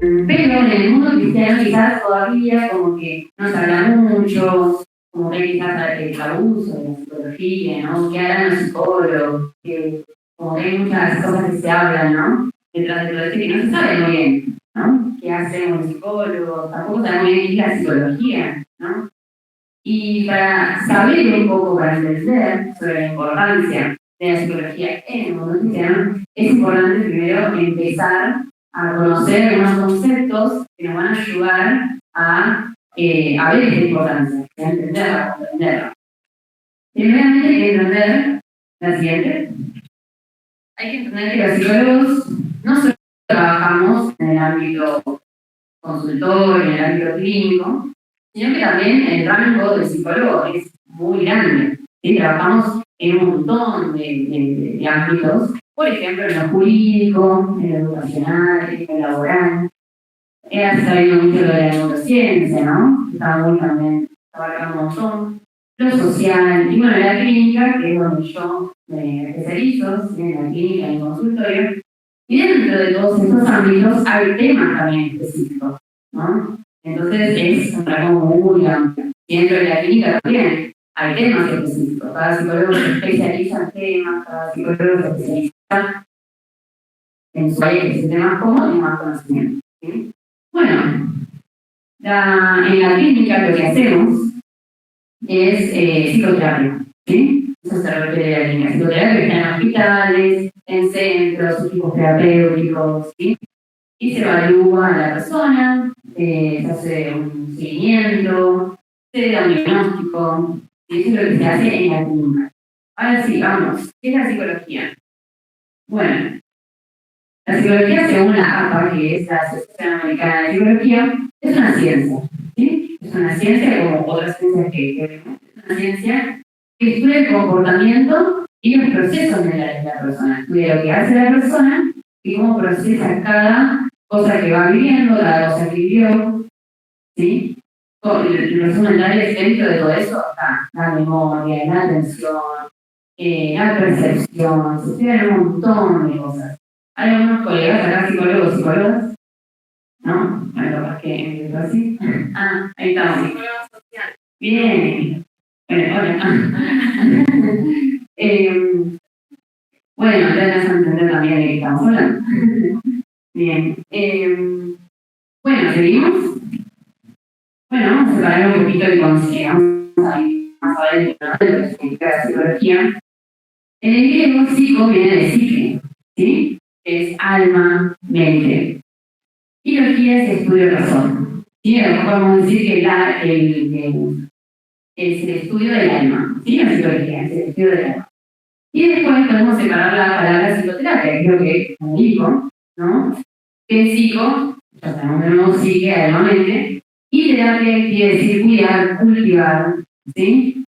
Pero en el mundo cristiano quizás todavía como que no se habla mucho, como que quizás el abuso de la psicología, ¿no? Que hablan los psicólogos, que como que hay muchas cosas que se hablan, ¿no? Detrás de todo esto que no se sabe muy bien, ¿no? ¿Qué hace un psicólogo? Tampoco sabemos muy bien qué es la psicología, ¿no? Y para saber un poco, para entender sobre la importancia de la psicología en el mundo cristiano, es importante primero empezar a conocer unos conceptos que nos van a ayudar a ver esta importancia, a entenderla, a comprenderla. Primeramente hay que entender la siguiente. Hay que entender que los psicólogos no solo trabajamos en el ámbito consultorio, en el ámbito clínico, sino que también el rango del psicólogo es muy grande. ¿Sí? Trabajamos en un montón de ámbitos, por ejemplo, en lo jurídico, en lo educacional, en lo laboral. Se está viendo mucho lo de la neurociencia, ¿no? Está muy también abarcando un montón. Lo social, y bueno, la clínica, que es donde yo me especializo, en la clínica, en el consultorio. Y dentro de todos estos ámbitos hay temas también específicos, ¿no? Entonces es un rango muy amplio. Y dentro de la clínica también hay temas específicos. Cada psicólogo se especializa en temas, cada psicólogo se especializa en su área que se siente más cómodo y más conocimiento. ¿Sí? Bueno, en la clínica lo que hacemos es psicoterapia. ¿Sí? Eso se refiere a la clínica. Psicoterapia que está en hospitales, en centros, equipos terapéuticos, ¿sí? Y se evalúa a la persona, se hace un seguimiento, se da un diagnóstico, y eso es lo que se hace en la clínica. Ahora sí, vamos, ¿qué es la psicología? Bueno, la psicología, según la APA, que es la Asociación Americana de Psicología, es una ciencia, ¿sí? Es una ciencia como otras ciencias que vemos, es una ciencia que estudia el comportamiento y los procesos de la persona, estudia lo que hace la persona y cómo procesa cada cosa que va viviendo, cada cosa que vivió, ¿sí? El resumen dentro de todo eso está la memoria, la atención, la percepción, se estudian un montón de cosas. Hay algunos colegas acá, psicólogos, psicólogas, ¿no? Bueno, capaz que empiezo así. Ah, ahí estamos. Psicóloga social. Bien. Bueno, hola. Bueno, ya vas a entender también de qué estamos hablando. Bien. Bueno, ¿seguimos? Bueno, vamos a separar un poquito de conciencia. Vamos a ir más adentro de lo que significa la psicología. En el griego, psico viene de psique, ¿sí? Es alma, mente. Y logía es estudio de razón. ¿Sí? A lo mejor podemos decir que es el estudio del alma. ¿Sí? La psicología es el estudio del alma. Y después podemos separar la palabra psicoterapia, que es lo que digo, ¿no? Que es psico, ya sabemos, psique, alma, mente. Y terapia quiere decir cuidar, cultivar, ¿sí?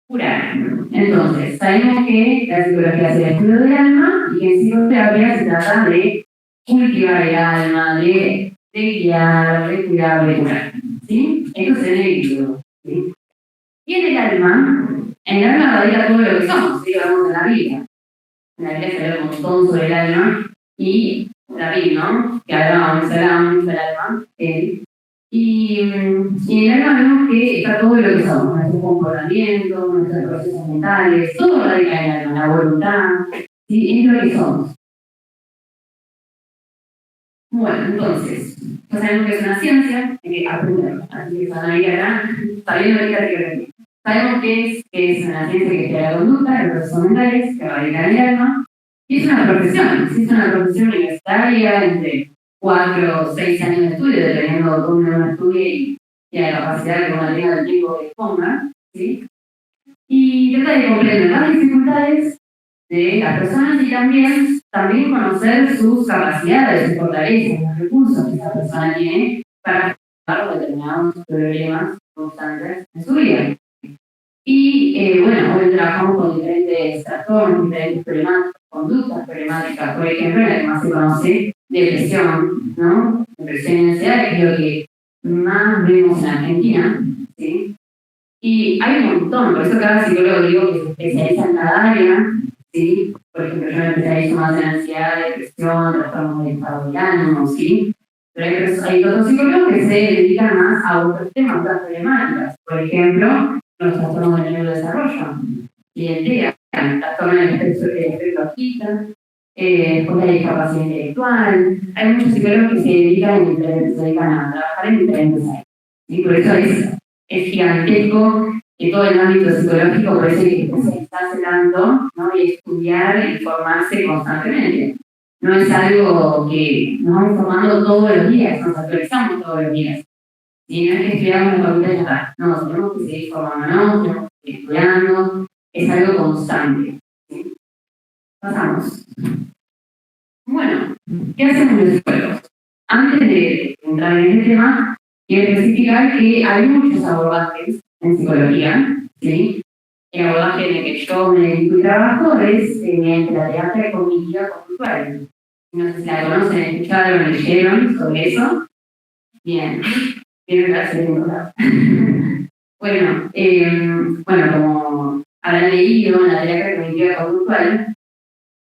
Curar. Entonces, sabemos que la psicología es el estudio del alma y que en psicoterapia se trata de cultivar el alma, de guiar, de cuidar, de curar. ¿Sí? Esto es en el griego. ¿Sí? Y en el alma radica todo lo que somos, ¿sí? Lo vemos en la Biblia. En la Biblia se ve un montón sobre el alma y David, ¿no? Que hablábamos del alma, y en el alma vemos que está todo lo que somos, nuestro comportamiento, nuestros procesos mentales, todo radica en el alma, la voluntad, ¿sí? Es lo que somos. Bueno, entonces, ya sabemos que es una ciencia, hay que aprenderlo, así que están ahí acá, sabiendo de qué. Sabemos que es una ciencia que estudia la conducta, los procesos mentales, que radica en el alma, y es una profesión, es una profesión universitaria entre 4 o 6 años de estudio, dependiendo de dónde uno estudie y la capacidad que uno tenga del tiempo que disponga, ¿sí? Y trata de comprender las dificultades de las personas y también conocer sus capacidades, sus fortalezas, los recursos que esa persona tiene para afrontar determinados problemas constantes en su vida. Y bueno, hoy trabajamos con diferentes trastornos, diferentes problemáticas, conductas problemáticas, por ejemplo, la que más se conoce, depresión, ¿no? Depresión y ansiedad, que es lo que más vemos en Argentina, ¿sí? Y hay un montón, por eso cada psicólogo digo que se especializa en cada área, ¿sí? Por ejemplo, yo me especializo más en ansiedad, depresión, trastornos del estado del ánimo, ¿sí? Pero hay otros psicólogos que se dedican más a otros temas, otras problemáticas. Por ejemplo, los trastornos del neurodesarrollo y el TEA, trastornos del espectro autista, después la discapacidad intelectual. Hay muchos psicólogos que se dedican a trabajar en diferentes áreas. ¿Sí? Por eso es gigantesco que todo el ámbito psicológico, por eso hay que especializarse tanto, ¿no? Y estudiar y formarse constantemente. No es algo que nos vamos formando todos los días, nos actualizamos todos los días. ¿Sí? No es que estudiamos en la facultad y ya está. No, tenemos que seguir formándonos, tenemos que seguir estudiando, es algo constante. ¿Sí? Pasamos. Bueno, ¿qué hacemos los psicólogos? Antes de entrar en este tema, quiero especificar que hay muchos abordajes en psicología, ¿sí? El abordaje en el que yo me dedico y trabajo es mediante la terapia cognitiva conductual. No sé si la conocen, escucharon, leyeron sobre eso. Bien, bien, gracias. Bueno, como habrán leído en la terapia cognitiva conductual,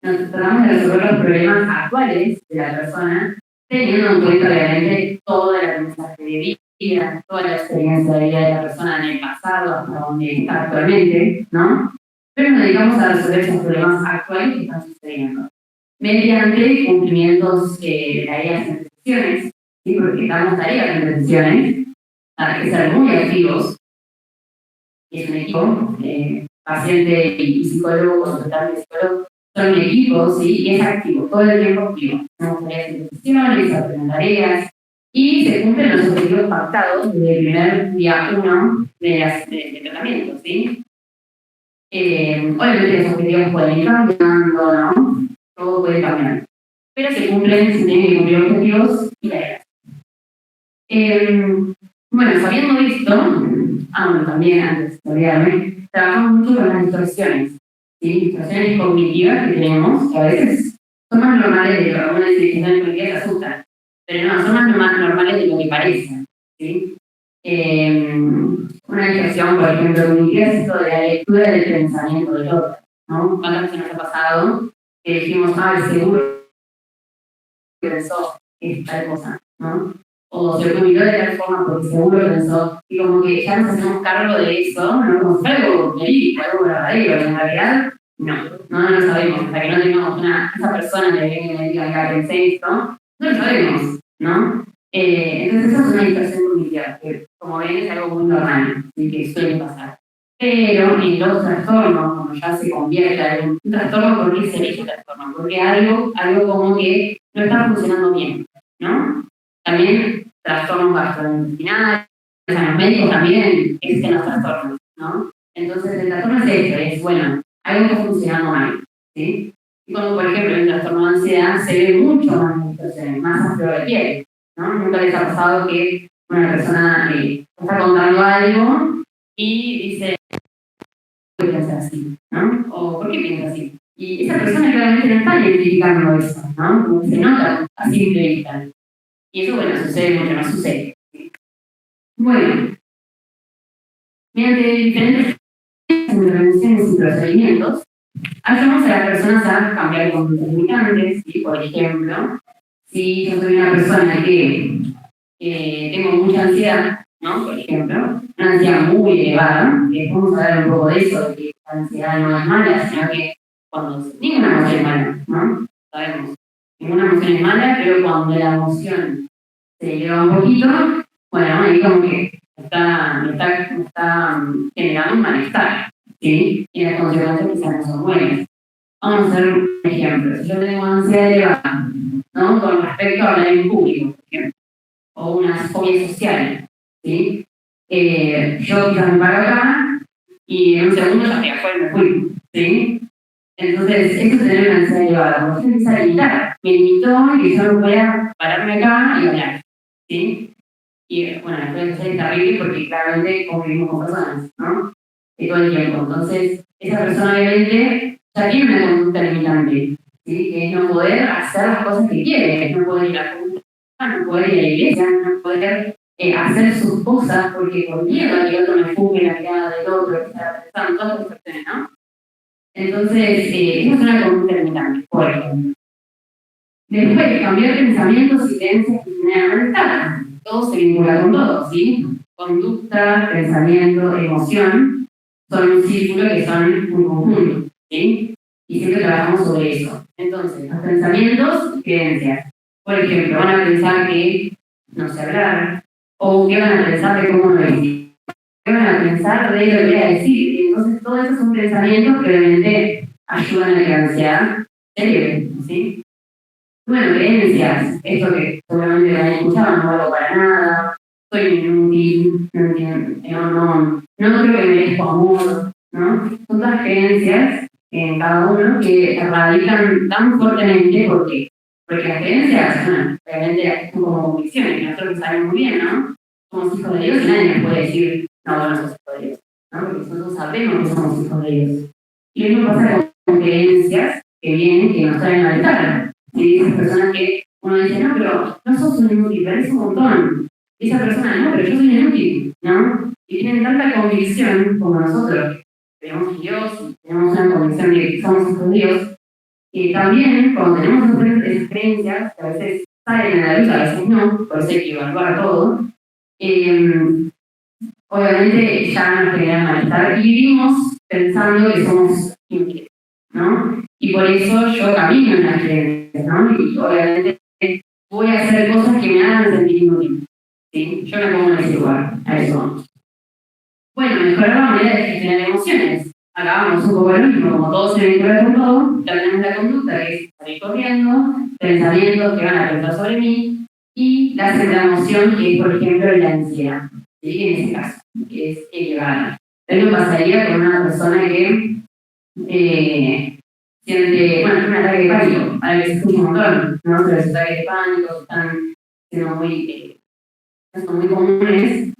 nos tratamos de resolver los problemas actuales de la persona, teniendo en cuenta obviamente todo el aprendizaje de vida, toda la experiencia de vida de la persona en el pasado, hasta donde está actualmente, ¿no? Pero nos dedicamos a resolver esos problemas actuales que están sucediendo mediante cumplimientos de tareas en sesiones, ¿sí? Porque damos tareas en sesiones, hay que ser muy activos, es un equipo, paciente y psicólogo, consultante psicólogo, son un equipo, ¿sí? Y es activo, todo el tiempo activo. Tenemos tareas en sesiones, aprenden tareas, y se cumplen los objetivos pactados desde el primer día 1 de tratamiento, ¿sí? Obviamente los objetivos pueden ir cambiando, ¿no? Todo puede cambiar. Pero se tienen que cumplir objetivos y tareas. Bueno, sabiendo esto, bueno, también antes de olvidarme, trabajamos mucho con las distorsiones, ¿sí? Distorsiones cognitivas que tenemos, que a veces son más normales de lo que algunas distorsiones cognitivas se asustan, pero no, son más normales de lo que parecen, ¿sí? Una distorsión, por ejemplo, cognitiva es esto de la lectura del pensamiento del otro, ¿no? ¿Cuántas veces nos ha pasado que dijimos, seguro que pensó tal cosa, ¿no? O se olvidó de tal forma porque seguro pensó, y como que ya nos hacemos cargo de eso, ¿no? Como si algo verídico, algo verdadero, en realidad no lo sabemos, hasta que no tengamos esa persona que venga y me diga, mira, pensé esto, no lo sabemos, ¿no? Entonces eso es una distorsión cognitiva, que como ven es algo muy normal, y que suele pasar. Pero en los trastornos, cuando ya se convierte en un trastorno, ¿por qué se elige trastorno? Porque algo como que no está funcionando bien, ¿no? También trastornos gastrointestinales, o sea, los médicos también existen los trastornos, ¿no? Entonces el trastorno es esto, es, bueno, algo está funcionando mal, ¿sí? Y como por ejemplo el trastorno de ansiedad se ve mucho más distorsiones, más a flor de piel, ¿no? Nunca les ha pasado que una persona está contando algo y dice, ¿por qué piensa así? ¿No? O ¿por qué piensa así? Y esa persona claramente no está identificando eso, ¿no? Como que se nota a simple vista. Y eso, bueno, sucede mucho, no sucede. Bueno, mediante diferentes intervenciones y procedimientos, ayudamos a las personas a cambiar conductas limitantes. ¿Sí? Por ejemplo, si yo soy una persona que tengo mucha ansiedad, ¿no? Por ejemplo, una ansiedad muy elevada, que vamos a hablar un poco de eso, de que la ansiedad no es mala, sino que cuando ninguna emoción es mala, ¿no? Sabemos, ninguna emoción es mala, pero cuando la emoción se eleva un poquito, bueno, ahí como que me está generando un malestar, ¿sí? Y las consecuencias quizás no son buenas. Vamos a hacer un ejemplo. Si yo tengo ansiedad elevada, ¿no? Con respecto a hablar en público, por ejemplo, o una fobia social, ¿sí? Yo quizás me paro acá y en un segundo ya estoy afuera y me fui, ¿sí? Entonces, eso es tener una ansiedad elevada. Cuando yo empiezo a limitar, me limitó que yo no pueda pararme acá y hablar, ¿sí? Y bueno, la ansiedad es terrible porque claramente convivimos con personas, ¿no? Todo el tiempo. Entonces, esa persona obviamente ya tiene una conducta limitante, ¿sí? Que es no poder hacer las cosas que quiere, no poder ir a la comunidad, no poder ir a la iglesia, no poder hacer sus cosas porque por miedo a que otro me fume la mirada del otro, que está pensando todas esas cuestiones, ¿no? Entonces, esa es una conducta limitante, por ejemplo. Después, cambiar pensamientos y creencias que generan malestar. Todo se vincula con todo, ¿sí? Conducta, pensamiento, emoción son un círculo que son un conjunto, ¿sí? Y siempre trabajamos sobre eso. Entonces, los pensamientos y creencias. Por ejemplo, van a pensar que no sé hablar, o que van a pensar de cómo no decir, qué van a pensar de lo que voy a decir. Y entonces, todos esos son pensamientos que realmente ayudan a que la ansiedad se eleve, ¿sí? Bueno, creencias, esto que seguramente lo han escuchado, no valgo para nada, soy inútil, no entiendo, no creo que merezco amor, ¿no? Son todas creencias en cada uno que radican tan fuertemente porque las creencias, bueno, realmente son como convicciones, que nosotros sabemos muy bien, ¿no? Somos hijos de Dios y nadie nos puede decir, no, vos no sos hijo de Dios, ¿no? Porque nosotros sabemos que somos hijos de Dios. Y lo mismo pasa con creencias que vienen, que nos traen malestar. Y esas personas que uno dice, no, pero no sos un inútil, parece un montón. Y esa persona, no, pero yo soy inútil, ¿no? Y tienen tanta convicción como nosotros, tenemos en Dios, tenemos una convicción de que somos hijos de Dios, y también cuando tenemos esas creencias, que a veces salen a la luz, a veces no, por eso hay que evaluar todo, obviamente ya nos genera malestar y vivimos pensando que somos inútiles, ¿no? Y por eso yo camino en las creencias, ¿no? Y obviamente voy a hacer cosas que me hagan sentir inútil, ¿sí? Yo me pongo en ese lugar, a eso vamos. Bueno, mejorar la manera de gestionar emociones. Acá vamos un poco lo mismo, como todo se vincula con todo, ya tenemos la conducta que es salir corriendo, pensamientos que van a pensar sobre mí, y la segunda emoción que es, por ejemplo, la ansiedad, ¿sí? En ese caso, que es elevada. Lo que pasaría con una persona que siente, bueno, tiene un ataque de pánico, a veces escucha un montón, ¿no? Pero los ataques de pánico están siendo son muy comunes.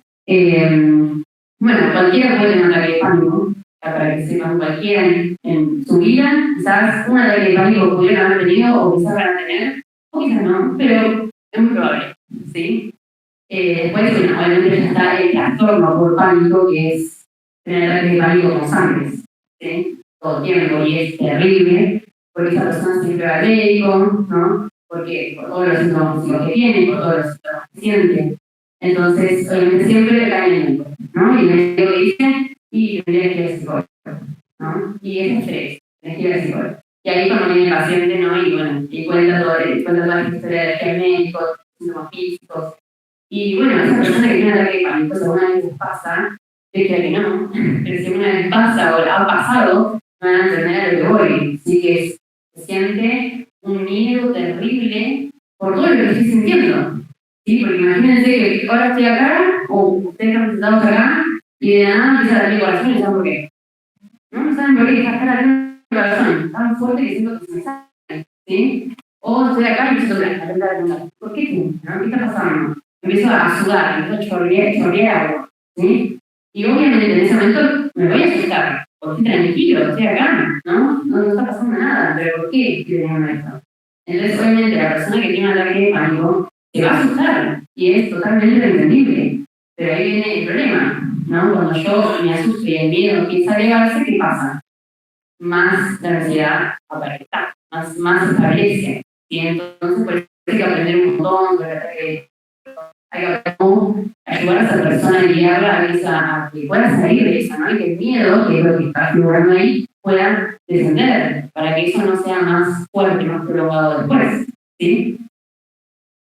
Bueno, cualquiera puede tener un ataque de pánico, para que sepan, cualquiera en su vida, quizás un ataque de pánico pudieran haber tenido, o quizás van a tener, o quizás no, pero es muy probable, ¿sí? Después, bueno, obviamente ya está el trastorno por pánico, que es tener ataques de pánico constantes, ¿sí? Todo el tiempo, y es terrible, porque esa persona siempre va al médico, ¿no? Porque por todos los síntomas físicos que tiene, por todos los síntomas que siente. Entonces, obviamente siempre cae en el médico, ¿no? Y el médico dice, y tendría que ir al psicólogo, ¿no? Y es estrés, tienes que ir al psicólogo. Y ahí cuando viene el paciente, ¿no? Y bueno, y cuenta toda la historia del médico, síntomas físicos. Y bueno, esa persona que tiene ataque de pánico, si alguna vez les pasa, yo creo que no, pero si alguna vez pasa o la ha pasado, van a entender a lo que voy. Así que se siente un miedo terrible por todo lo que estoy sintiendo. ¿Sí? Porque imagínense que ahora estoy acá, o ustedes están sentados acá, y de nada empieza a latir el corazón y no saben por qué. No saben por qué, está acá latiendo el corazón, tan fuerte que siento que se me sale. ¿Sí? O estoy acá y empiezo a temblar. ¿Por qué? ¿No? ¿Qué está pasando? Empiezo a sudar, empiezo a chorrear agua, ¿sí? Y obviamente en ese momento me voy a asustar, porque estoy tranquilo, estoy acá, ¿no? No está pasando nada, pero ¿por qué estoy teniendo esto? Entonces, obviamente, la persona que tiene un ataque de pánico se va a asustar, y es totalmente entendible. Pero ahí viene el problema, ¿no? Cuando yo me asusto y el miedo empieza a elevarse, ¿qué pasa? Más la ansiedad aparece, más se establece. Y entonces, pues, hay que aprender un montón sobre el ataque. Hay que aprender cómo ayudar a esa persona a guiarla a que pueda salir de eso, ¿no? Y que el miedo, que es lo que está figurando ahí, pueda descender, para que eso no sea más fuerte, más prolongado después, ¿sí?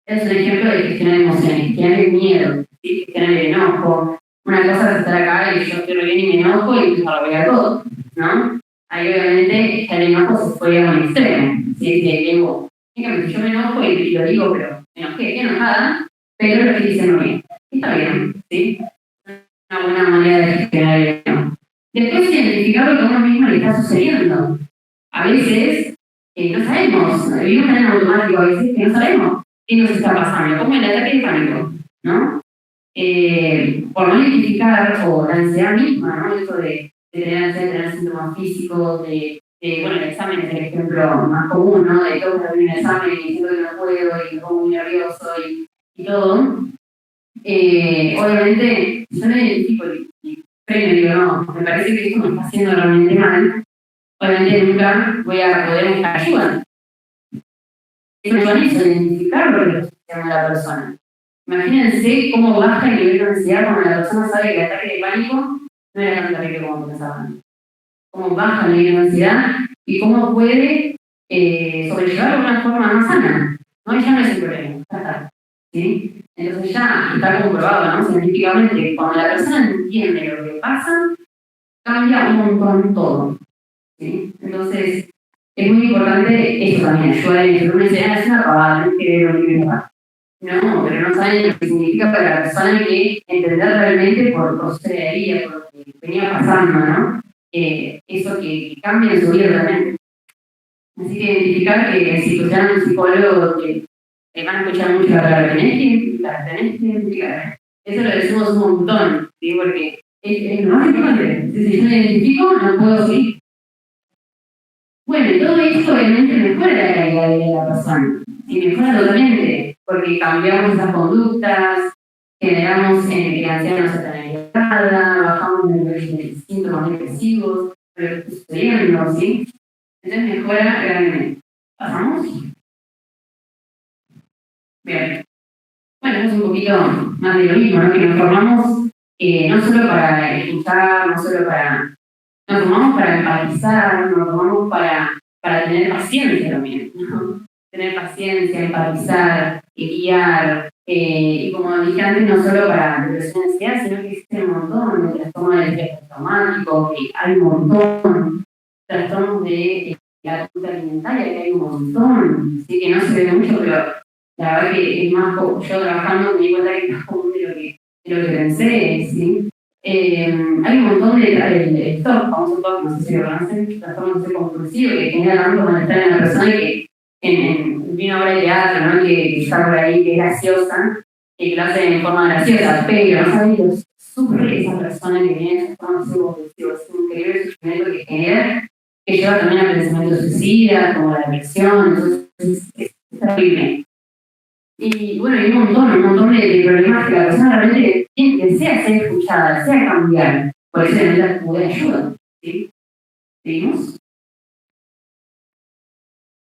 Es un ejemplo de gestionar emociones, gestionar el miedo, ¿sí? Gestionar el enojo. Una cosa es estar acá y yo estoy re bien y me enojo y empiezo a rodear todo, ¿no? Ahí obviamente ya el enojo se fue a un extremo, ¿sí? Que tengo, fíjame, yo me enojo y lo digo, pero me enojé, estoy enojada, pero lo estoy diciendo bien. Está bien, ¿sí? Una buena manera de gestionar el enojo. Después identificar lo que a uno mismo le está sucediendo. A veces no sabemos, vivimos tan en automático a veces que no sabemos qué nos está pasando, como el ataque de pánico, ¿no? Por no identificar, o la ansiedad misma, ¿no? Eso de tener ansiedad, de tener síntomas físicos, bueno, el examen es el ejemplo más común, ¿no? De todo que un examen y siento que no puedo y me pongo muy nervioso y todo. Obviamente, yo no identifico y freno y digo, no, me parece que esto me está haciendo realmente mal. Obviamente nunca voy a poder buscar ayuda. Eso con eso, identificar lo que le sucede a la persona. Imagínense cómo baja el nivel de ansiedad cuando la persona sabe que el ataque de pánico no era tan terrible como pensaban. Cómo baja el nivel de ansiedad y cómo puede sobrellevarlo de una forma más sana. ¿No? Y ya no es un problema, ya está. ¿Sí? Entonces ya está comprobado, ¿no? Científicamente, que cuando la persona entiende lo que pasa, cambia un montón todo. ¿Sí? Entonces, es muy importante eso también, ayudar a eso. Uno dice, es una pavada, no quiero lo que no, pero no saben lo que significa para la persona que entender realmente por su día a día, por lo que venía pasando, ¿no? Eso que cambia en su vida realmente. Así que identificar que si escucharan un psicólogo que van a escuchar mucho la palabra tenés que identificar. Eso lo decimos un montón, ¿sí? Porque es lo más importante. Si yo me identifico, no puedo seguir. Bueno, y todo esto obviamente mejora la calidad de vida de la persona. Y mejora totalmente, porque cambiamos esas conductas, generamos que la ansiedad no sea tan elevada, bajamos el nivel de síntomas depresivos, sucediendo, ¿sí? Entonces mejora realmente. ¿Pasamos? Bien. Bueno, es un poquito más de lo mismo, ¿no? Que nos formamos no solo para escuchar, no solo para... Nos formamos para empatizar, nos formamos para tener paciencia también, ¿no? Tener paciencia, empatizar, guiar, y como dije antes, no solo para depresión y ansiedad, sino que existe un montón de trastornos del estrés traumático, que hay un montón, trastornos de la conducta alimentaria, que hay un montón, así que no se ve mucho, pero la verdad que es más poco. Yo trabajando me di cuenta que es más común de lo que pensé, ¿sí? Hay un montón de TOC, famoso TOC, no sé si lo conocen, trastorno compulsivo, que genera tanto malestar en la persona que en una obra de teatro, ¿no? Que está por ahí, que es graciosa, y que lo hace en forma graciosa, pero no saben lo sufre esa persona que tiene trastorno compulsivo. Es increíble el sufrimiento que genera, que lleva también a pensamientos suicidas, como la depresión, entonces es terrible. Y bueno, hay un montón de problemas que la persona realmente desea ser escuchada, desea cambiar. Por eso necesita acudir de ayuda. ¿Sí? ¿Seguimos?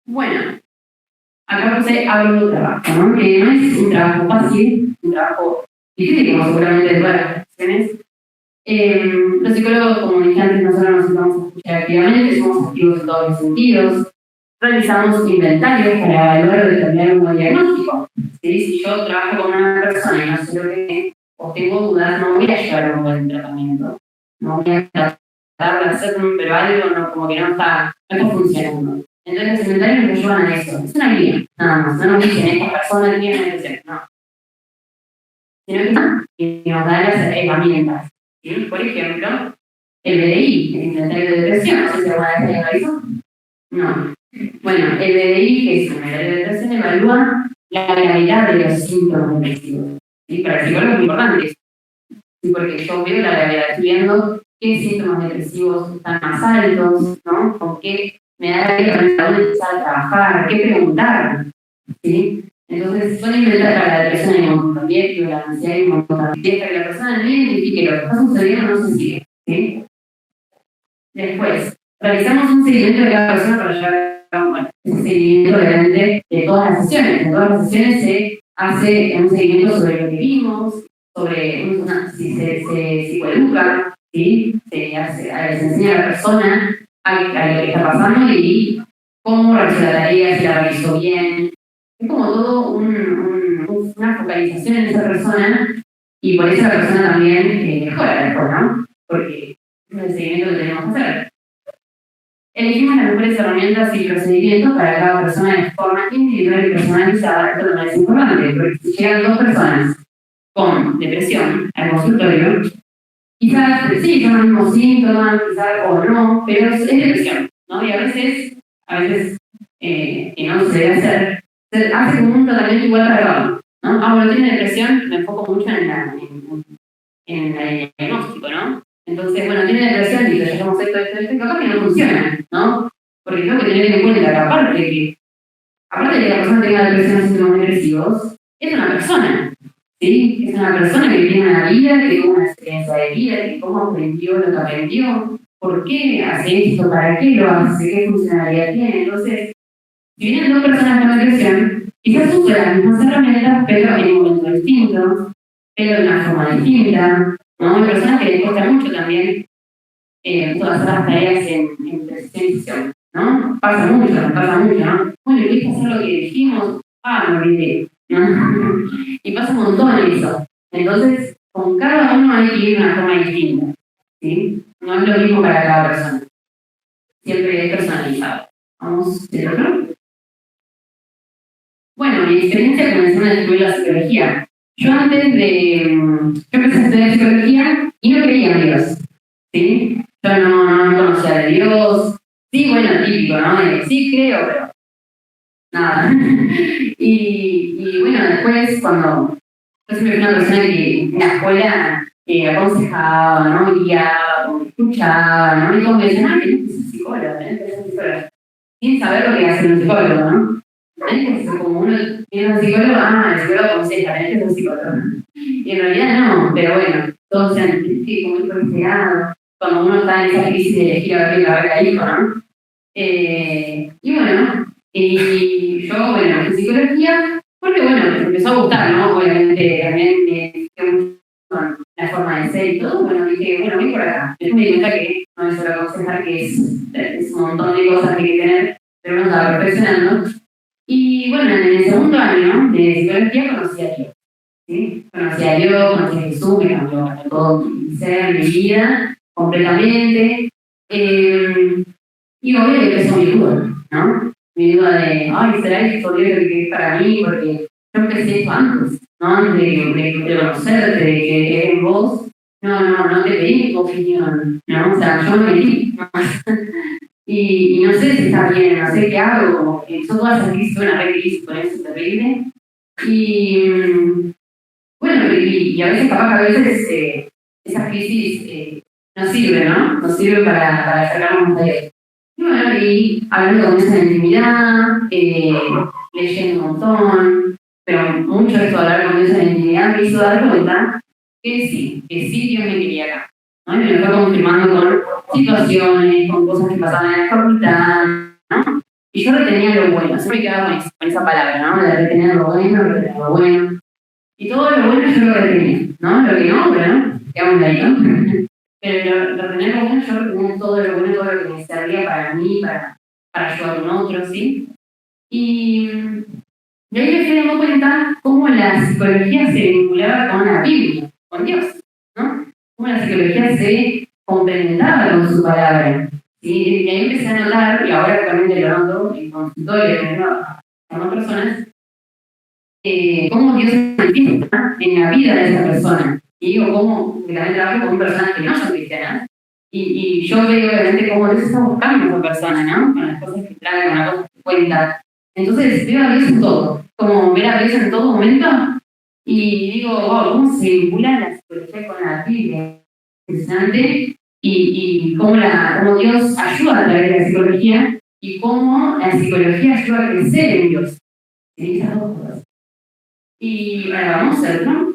Bueno, acá puse hablo de trabajo, ¿no? Que no es un trabajo fácil, un trabajo difícil, como seguramente todas las profesiones. Los psicólogos, como dije antes, nosotros nos vamos a escuchar activamente, somos activos en todos los sentidos. Realizamos inventarios para evaluar o determinar un buen diagnóstico. ¿Sí? Si yo trabajo con una persona y no sé lo que es, o tengo dudas, no voy a llevar a un buen tratamiento. No voy a tratar de hacer pero algo no, como que no está funcionando. Entonces los inventarios nos ayudan a eso. Es una guía, nada más. No nos dicen, esta persona tiene depresión, no. Sino que nos dan las herramientas. ¿Sí? Por ejemplo, el BDI, el inventario de depresión, no sé si alguna vez lo realizó. No. Bueno, el BDI, que es un inventario de depresión, evalúa la gravedad de los síntomas depresivos. ¿Sí? Para el psicólogo es muy importante eso. ¿Sí? Porque yo veo la gravedad, estoy viendo qué síntomas depresivos están más altos, ¿no? Con qué me da que empezar a trabajar, qué preguntar. ¿Sí? Entonces, son inventarios para la depresión y también, la ansiedad y para que la persona no identifique lo que está sucediendo, no se sigue. ¿Sí? Después, realizamos un seguimiento de cada persona para llevar a un seguimiento de todas las sesiones. En todas las sesiones se hace un seguimiento sobre lo que vimos, sobre si se psicoeduca, ¿sí? Se enseña a la persona a lo que está pasando y cómo realizó la tarea, si la realizó bien. Es como todo una focalización en esa persona y por eso la persona también mejora después, ¿no? Porque es el seguimiento que tenemos que hacer. Elegimos las mejores herramientas y procedimientos para cada persona de forma individual y personalizada. Esto también es importante, porque si llegan dos personas con depresión al consultorio, quizás sí son los mismos síntomas, quizás o no, pero es depresión, ¿no? Y a veces que no se debe hacer, se hace como un tratamiento igual para cada uno, ¿no? Ah, bueno, tiene depresión, me enfoco mucho en el diagnóstico, ¿no? Entonces, bueno, tiene depresión y le llamamos esto, capaz que no funciona, ¿no? Porque tengo que tener en cuenta que aparte de que la persona tenga depresión o síntomas depresivos, es una persona, ¿sí? Es una persona que tiene una vida, que tuvo una experiencia de vida, que cómo aprendió lo que aprendió, por qué hace esto, para qué lo hace, qué funcionalidad tiene. Entonces, Si vienen dos personas con depresión, quizás usen las mismas herramientas, pero en un momento distinto, pero de una forma distinta, ¿no? Hay personas que les cuesta mucho también todas esas tareas en presencia, ¿no? Pasa mucho, ¿no? Bueno, ¿viste hacer lo que dijimos? Me olvidé, ¿no? Y pasa un montón eso. Entonces, con cada uno hay que ir de una forma distinta, ¿sí? No es lo mismo para cada persona. Siempre es personalizado. Vamos, ¿del otro? Bueno, mi experiencia comenzó en el la psicología. Yo empecé a estudiar psicología y no creía en Dios, ¿sí? Yo no conocía de Dios. Sí, bueno, típico, ¿no? Sí creo, pero nada. y bueno, después cuando yo siempre fui una persona que en la escuela aconsejaba, ¿no? Guiaba, escuchaba, ¿no? Y como me decían, tenés que ser psicóloga, tenés que ser psicóloga. Sin saber lo que hace un psicólogo, ¿no? Como uno tiene un psicólogo, el psicólogo aconseja, tenés que ser psicólogo. Y en realidad no, pero bueno, todos sean que como hijo deseado, cuando uno está en esa crisis de elegir a ver la verga hijo, ¿no? Y bueno, y yo, bueno, en psicología, porque bueno, me empezó a gustar, ¿no? Obviamente también con la forma de ser y todo, bueno, dije, bueno, voy por acá. Después me di cuenta que no es solo aconsejar, que es un montón de cosas que hay que tener, pero uno estaba perfeccionando. Y bueno, en el segundo año de psicología conocí a Dios, ¿sí? Conocí a Dios, conocí a Jesús, me cambió todo mi ser, mi vida, completamente. Y obvio que empezó mi duda, ¿no? Mi duda de, ¿será esto Dios lo que es para mí? Porque yo empecé esto antes, ¿no? Antes de conocerte, de que en vos, no te pedí mi opinión, ¿no? O sea, yo me metí, ¿no? y no sé si está bien, no sé qué hago, como que yo toda esa crisis, una re crisis con eso terrible. Y bueno, y a veces capaz que a veces esas crisis nos sirven, ¿no? Nos sirven para acercarnos de Dios. Y bueno, y hablando con esa intimidad, leyendo un montón, pero mucho de esto de hablar con esa intimidad me hizo dar cuenta que sí Dios me quería acá, ¿no? Y me lo fue confirmando con situaciones, con cosas que pasaban en la facultad, ¿no? Y yo retenía lo bueno, siempre me quedaba con esa palabra, ¿no? De retener lo bueno. Y todo lo bueno yo lo retenía, ¿no? Lo que no, bueno, quedamos ahí, ¿no? Pero retener lo bueno, yo retenía todo lo bueno, todo lo que me servía para mí, para ayudar a un otro, ¿sí? Y ahí me fui dando cuenta cómo la psicología se vinculaba con la Biblia, con Dios, ¿no? Cómo la psicología se complementaba con su palabra, ¿sí? Y ahí empecé a notar, y ahora actualmente lo noto en consultorio con otras personas, cómo Dios se manifiesta en la vida de esa persona. Y digo, cómo también trabajo con personas que no son cristianas. Y yo veo obviamente cómo Dios está buscando a esa persona, ¿no? Con las cosas que trae, con las cosas que cuenta. Entonces veo a Dios en todo, como ver a Dios en todo momento. Y digo, wow, cómo se vincula la psicología con la Biblia. Interesante. Y cómo Dios ayuda a través de la psicología y cómo la psicología ayuda a crecer en Dios. En esas dos cosas. Y ahora vamos a hacer, ¿no?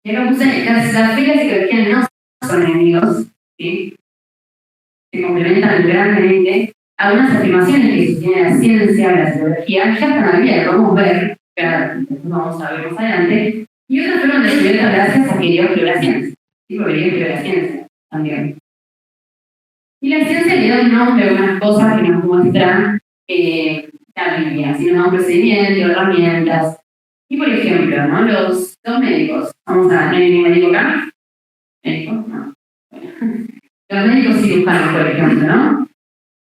Y acá puse, la fe y la psicología no son enemigos, ¿sí? Se complementan grandemente. Algunas afirmaciones que sostiene la ciencia, la psicología, ya están en la Biblia, lo podemos ver, que ahora vamos a ver más adelante. Y otras fueron descubiertas gracias a que Dios creó la ciencia. ¿Sí? Porque Dios creó la ciencia también. Y la ciencia le da un nombre a unas cosas que nos muestran la Biblia, ¿sí? Nos da un procedimiento, herramientas. Y por ejemplo, ¿no? Los médicos, vamos a, ¿no hay ningún médico acá? ¿Médicos? No. Bueno. Los médicos cirujanos, por ejemplo, ¿no?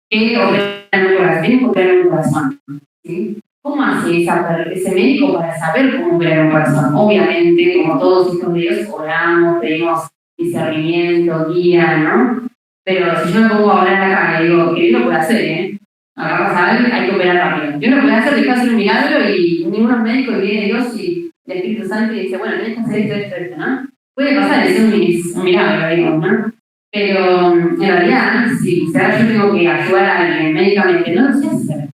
Que operan un corazón, tienen que operar un corazón, ¿sí? ¿Cómo hace ese médico para saber cómo operar un corazón? Obviamente, como todos hijos de Dios, oramos, pedimos discernimiento, guía, ¿no? Pero si yo me pongo a hablar acá y digo, que Dios lo puede hacer, ¿eh? Acá pasa algo, hay que operar rápido. Dios lo puede hacer, deja hacer un milagro y ninguno médico viene Dios y el Espíritu Santo y dice, bueno, tenés que hacer esto, ¿no? Puede pasar, es un milagro, digamos, ¿no? Pero en realidad, si yo tengo que ayudar a alguien médicamente, no lo sé hacer.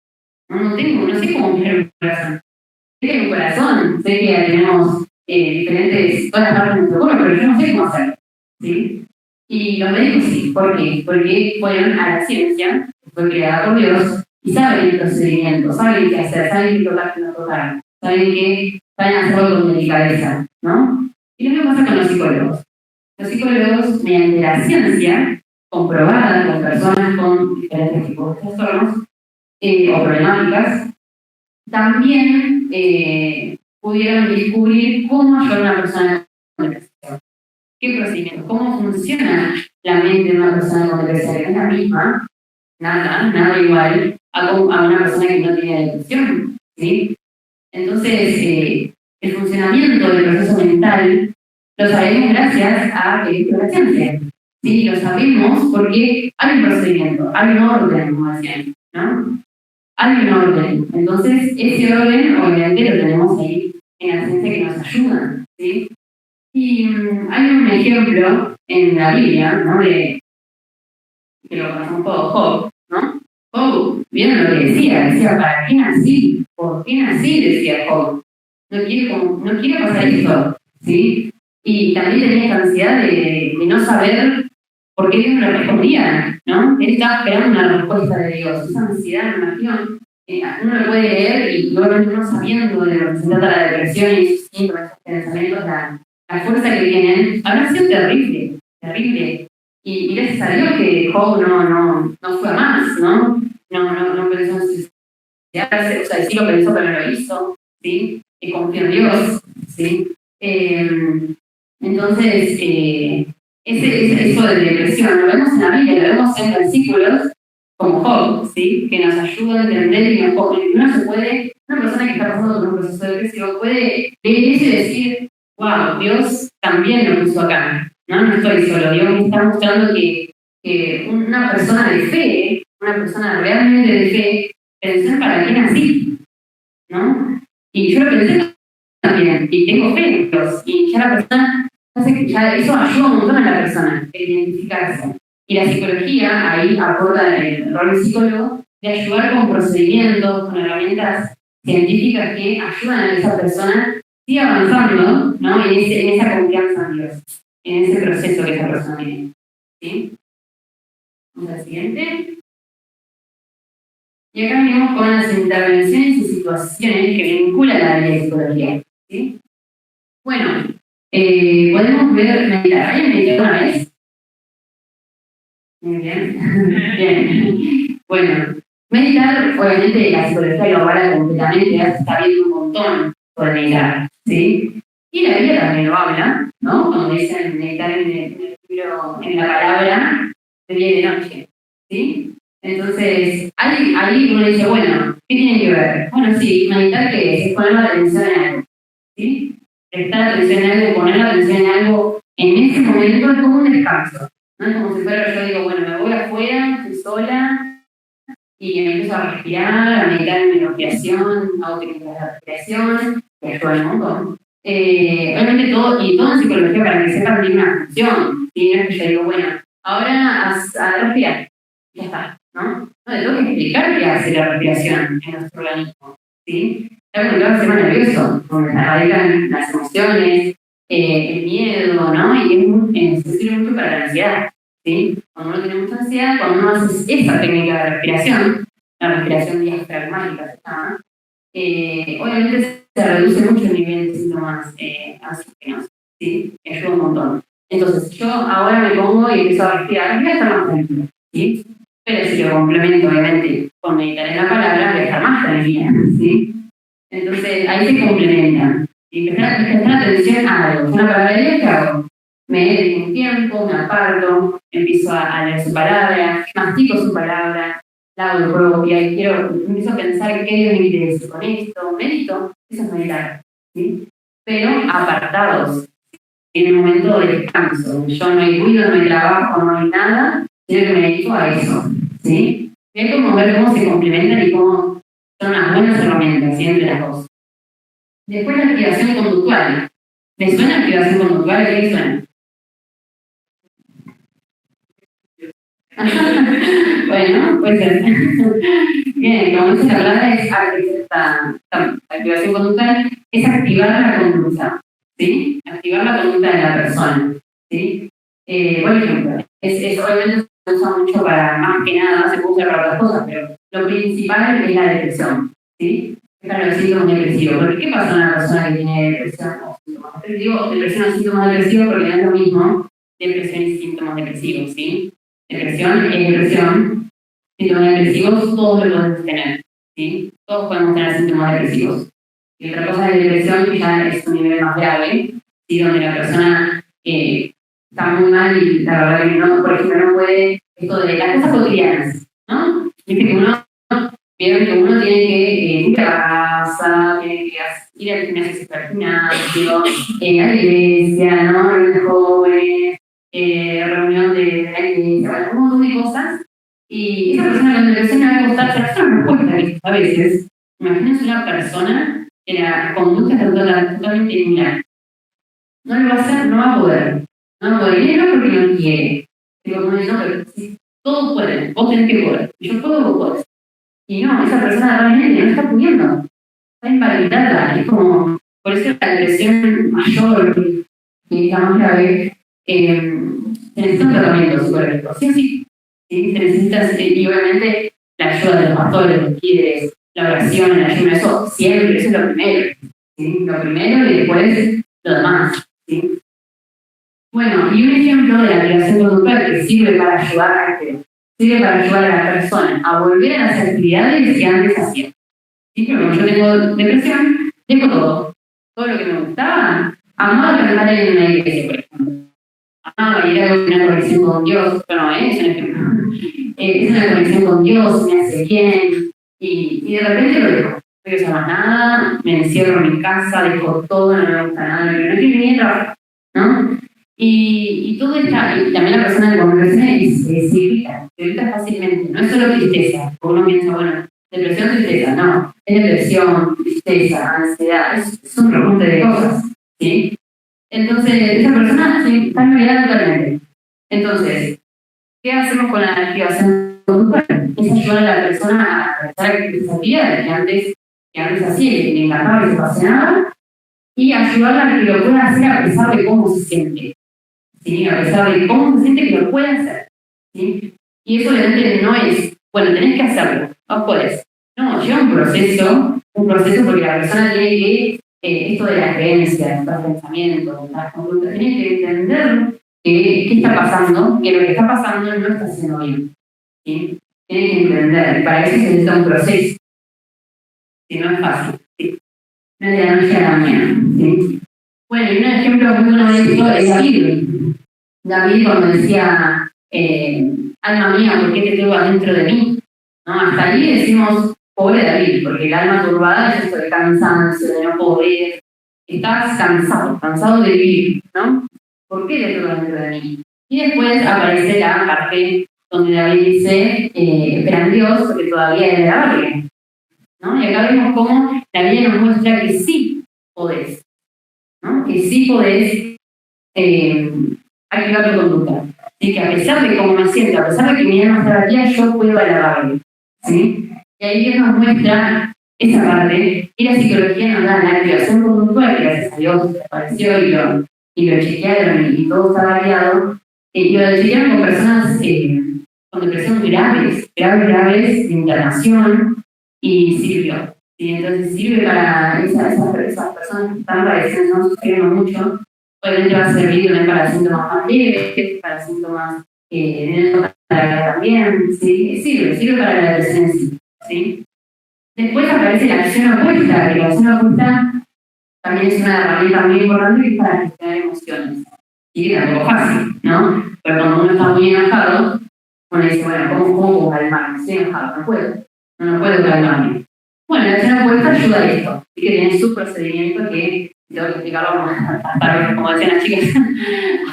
No sé cómo operar un corazón. Sé que hay un corazón, sé que tenemos diferentes, todas las partes de nuestro cuerpo, pero yo no sé cómo hacerlo, ¿sí? Y los médicos sí, ¿por qué? Porque fueron a la ciencia, fue creada por Dios, y saben el procedimiento, saben qué hacer, saben qué tocar, qué no tocar, saben hacerlo con delicadeza, ¿no? Y lo mismo pasa con los psicólogos. Los psicólogos, mediante la ciencia, comprobada con personas con diferentes tipos de trastornos o problemáticas, también pudieron descubrir cómo ayudar a una persona con depresión. ¿Qué procedimiento? ¿Cómo funciona la mente de una persona con depresión? ¿Es la misma? Nada igual a una persona que no tiene depresión, ¿sí? Entonces, el funcionamiento del proceso mental lo sabemos gracias a la ciencia, ¿sí? Lo sabemos porque hay un procedimiento, hay un orden, como decían, ¿no? Hay un orden. Entonces, ese orden, obviamente, lo tenemos ahí en la ciencia que nos ayuda, ¿sí? Y hay un ejemplo en la Biblia, ¿no? Que lo conocemos todos, Job, ¿no? Job, ¿vieron lo que decía? Decía, ¿para qué nací? ¿Por qué nací? Decía Job. No quiero pasar eso, ¿sí? Y también tenía esta ansiedad de no saber por qué Dios no le respondía, ¿no? Él estaba esperando una respuesta de Dios. Esa ansiedad, me imagino, uno lo puede leer y luego uno sabiendo de lo que se trata la depresión y sus síntomas, esos pensamientos, la fuerza que tienen, habrá sido terrible, terrible. Y gracias a Dios que Job no fue a más, ¿no? No pensó en suicidarse, o sea, sí lo pensó, pero no lo hizo, ¿sí? Y confió en Dios, ¿sí? Entonces, eso de depresión lo vemos en la Biblia, lo vemos en versículos como Job, ¿sí? Que nos ayuda a entender y uno se puede, una persona que está pasando por un proceso depresivo puede leer eso y decir, wow, Dios también lo puso acá, no estoy solo, Dios me está mostrando que una persona de fe, una persona realmente de fe, pensar para qué nací, ¿no? Y yo lo pensé también, y tengo fe en Dios, y ya la persona, ya eso ayuda un montón a la persona, a identificarse. Y la psicología ahí aporta el rol del psicólogo de ayudar con procedimientos, con herramientas científicas que ayudan a esa persona siga avanzando, ¿no? En esa confianza en Dios, en ese proceso que esa persona tiene. ¿Sí? Vamos al siguiente. Y acá venimos con las intervenciones y situaciones que vinculan a la psicología. ¿Sí? Bueno, podemos ver meditar. ¿Alguien meditó una vez? Muy bien. Bien. Bueno, meditar, obviamente la psicología lo avala completamente, ya se está viendo un montón por meditar, ¿sí? Y la Biblia también lo habla, ¿no? Cuando dicen meditar en el libro, en la palabra, de día y de noche, ¿sí? Entonces, ahí uno dice, bueno, ¿qué tiene que ver? Bueno, sí, meditar que es poner la atención en algo, ¿sí? Prestar atención en algo, poner la atención en algo en ese momento es como un descanso. No es como si fuera yo digo, bueno, me voy afuera, estoy sola y me empiezo a respirar, a meditar en mi respiración, hago técnicas de respiración, que ayuda un montón. Obviamente todo en psicología para que sepan tiene una función. ¿Sí? No es que yo digo, bueno, ahora a respirar, ya está, ¿no? No, le tengo que explicar qué hace la respiración en nuestro organismo, ¿sí? Ya cuando el sistema nervioso, donde se radican las emociones, el miedo, ¿no? Y se sirve mucho para la ansiedad, ¿sí? Cuando uno tiene mucha ansiedad, cuando uno hace esa técnica de respiración, la respiración diafragmática se llama, obviamente se reduce mucho el nivel de síntomas ansiogénicos, ¿sí? Que ayuda un montón. Entonces, yo ahora me pongo y empiezo a respirar, voy a estar más tranquila, ¿sí? Pero si lo complemento, obviamente, con meditar en la palabra, voy a estar más tranquila, ¿sí? Entonces, ahí se complementan. Y prestar atención a algo. Una palabra de Dios, ¿qué hago? Me dedico un tiempo, me aparto, empiezo a leer su palabra, mastico su palabra, la hago propia y empiezo a pensar qué Dios me quiere decir con esto, medito, eso es meditar, ¿sí? Pero apartados, en un momento de descanso. Yo no hay ruido, no hay trabajo, no hay nada, sino que me dedico a eso, ¿sí? Es como ver cómo se complementan y cómo son unas buenas herramientas, ¿sí? Entre las dos. Después la activación conductual. ¿Les suena activación conductual? ¿Qué les suena? Bueno, puede ser. Bien, como dice la palabra, esta activación conductual es activar la conducta, ¿sí? Activar la conducta de la persona, ¿sí? Por ejemplo, obviamente se usa mucho para más que nada, se puede usar para otras cosas, pero lo principal es la depresión, ¿sí? Están los síntomas depresivos. ¿Por qué pasa a una persona que tiene depresión o síntomas? Digo depresión o síntomas depresivos porque no es lo mismo depresión y síntomas depresivos, ¿sí? Depresión es depresión, síntomas depresivos todos lo podemos tener, ¿sí? Todos podemos tener síntomas depresivos. Y otra cosa de depresión que ya es un nivel más grave, ¿sí? Donde la persona está muy mal y la verdad que no, por ejemplo, no puede, esto de las cosas cotidianas, ¿no? Viste que uno, vieron que uno tiene que ir a la casa, tiene que ir al gimnasio, a la iglesia, ¿no? Reunión de jóvenes, reunión de la iglesia, bueno, un montón de cosas. Y esa persona con depresión le va a costar, la persona no cuesta a veces. Imagínense una persona que la conducta es totalmente similar. No lo va a hacer, no va a poder. No va a poder, y no porque no quiere. Digo, no, pero sí, todos pueden, vos tenés que poder. Yo puedo, vos podés. Y no, esa persona realmente no está pudiendo. Está invalidada. Es como, por eso la depresión mayor, que está más grave, se necesita un tratamiento correcto. Sí, sí. ¿Sí? Se necesita, y obviamente, la ayuda de los pastores, los líderes, la oración, el ayuno, eso siempre, eso es lo primero. ¿Sí? Lo primero y después lo demás. ¿Sí? Bueno, y un ejemplo de la aplicación conductual que sirve para ayudar a la persona a volver a las actividades que antes hacía. ¿Sí? Pero como yo tengo depresión, dejo todo lo que me gustaba. Amaba cantar en una iglesia, por ejemplo. Amaba ir a una conexión con Dios, pero no es un ejemplo. Es una conexión con Dios, me hace bien, y de repente lo dejo. No quiero saber más nada, me encierro en mi casa, dejo todo, no me gusta nada, no quiero ni trabajar, ¿no? Y todo está, y también la persona con depresión se irrita fácilmente, no es solo tristeza, porque uno piensa, bueno, depresión, tristeza, no, es depresión, tristeza, ansiedad, es un remonte de cosas, ¿sí? Entonces, esa persona se está mirando totalmente. Entonces, ¿qué hacemos con la activación conductual? Es ayudar a la persona a realizar esa actividad que antes hacía, que le encantaba, que se apasionaba, y ayudarla a que lo pueda hacer a pesar de cómo se siente. ¿Sí? A pesar de cómo se siente que lo puede hacer. ¿Sí? Y eso obviamente no es, bueno, tenés que hacerlo, no puedes. No, lleva un proceso porque la persona tiene que, esto de las creencias, los pensamientos, las conductas, tiene que entender qué está pasando, que lo que está pasando no está haciendo bien. ¿Sí? Tiene que entender, y para eso se necesita un proceso. Si no es fácil. ¿Sí? No es de la noche a la mañana. ¿Sí? Bueno, y un ejemplo muy bueno de esto es David. David cuando decía, alma mía, ¿por qué te tengo adentro de mí? ¿No? Hasta ahí decimos, pobre David, porque el alma turbada es eso de cansancio, de no poder. Estás cansado de vivir, ¿no? ¿Por qué te tengo adentro de mí? Y después aparece la parte donde David dice, espera en Dios, porque todavía es de la barriga, ¿no? Y acá vemos cómo la Biblia nos muestra que sí podés, ¿no? Que sí podés activar tu conducta. ¿Sí? Que a pesar de cómo me siento, a pesar de que mi alma está vacía, yo puedo alabarle. ¿Sí? Y ahí Dios nos muestra esa parte, y la psicología nos da la activación conductual, que gracias a Dios apareció y lo chequearon y todo está variado, y lo chequearon con personas con depresión graves de internación, y sirvió. ¿Sí? Entonces sirve para esas personas que están padeciendo, no sufriendo mucho. Obviamente va a servir también para síntomas más leves, para síntomas para también, ¿sí? Sirve para la depresión en sí, ¿sí? Después aparece la acción opuesta, que la acción opuesta también es una herramienta muy importante que es para gestionar emociones. Y que tampoco es fácil, ¿no? Pero cuando uno está muy enojado, uno dice, bueno, ¿cómo puedo calmarme? Estoy enojado, no puedo calmarme. Bueno, la acción opuesta ayuda a esto, y que tiene su procedimiento que tengo que explicarlo como decían las chicas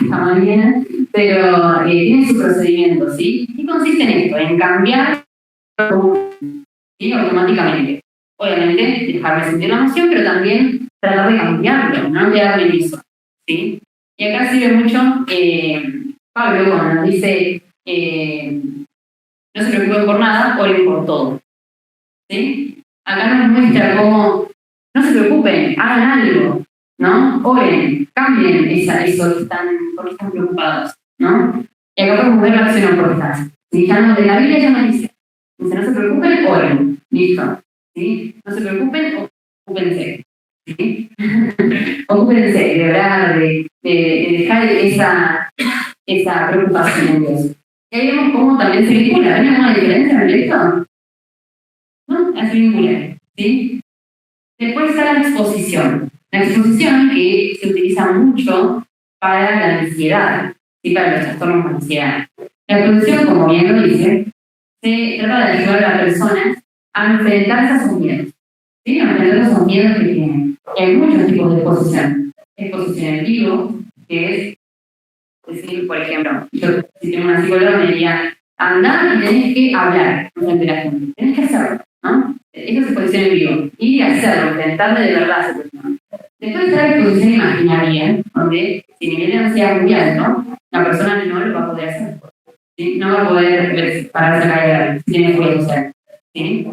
hasta mañana, pero tiene su procedimiento, ¿sí? Y consiste en esto, en cambiar, ¿sí? Automáticamente. Obviamente, dejarme sentir la emoción, pero también tratar de cambiarlo, no quedarme en eso, ¿sí? Y acá sirve mucho Pablo cuando nos dice, no se preocupen por nada, oren por todo, ¿sí? Acá nos muestra cómo, no se preocupen, hagan algo, ¿no? Oren, cambien eso que porque están preocupados, ¿no? Y acá podemos ver la acción opuesta. Si ya no, de la Biblia ya nos dice, Dice, no se preocupen, oren. Listo. ¿Sí? No se preocupen, ocúpense. ¿Sí? Ocúpense de orar, de dejar esa preocupación en Dios. Y ahí vemos cómo también se vincula. ¿Ven alguna diferencia en esto? ¿No? Se vincula. ¿Sí? Después está la exposición. La exposición que se utiliza mucho para la ansiedad y para los trastornos de ansiedad. La exposición, como bien lo dice, se trata de ayudar a la persona a enfrentarse a sus miedos. ¿Sí? A enfrentar esos miedos que tienen. Y hay muchos tipos de exposición. Exposición en vivo, que es decir, por ejemplo, yo si tengo una psicóloga me diría, andá y tenés que hablar frente a la gente. Tenés que hacerlo, ¿no? Eso es exposición en vivo. Y hacerlo, intentarle de verdad a esa persona. Después está la exposición imaginaria, donde si el nivel de ansiedad muy alto, la persona no lo va a poder hacer. ¿Sí? No va a poder pararse a caer, tiene que hacer. ¿Sí?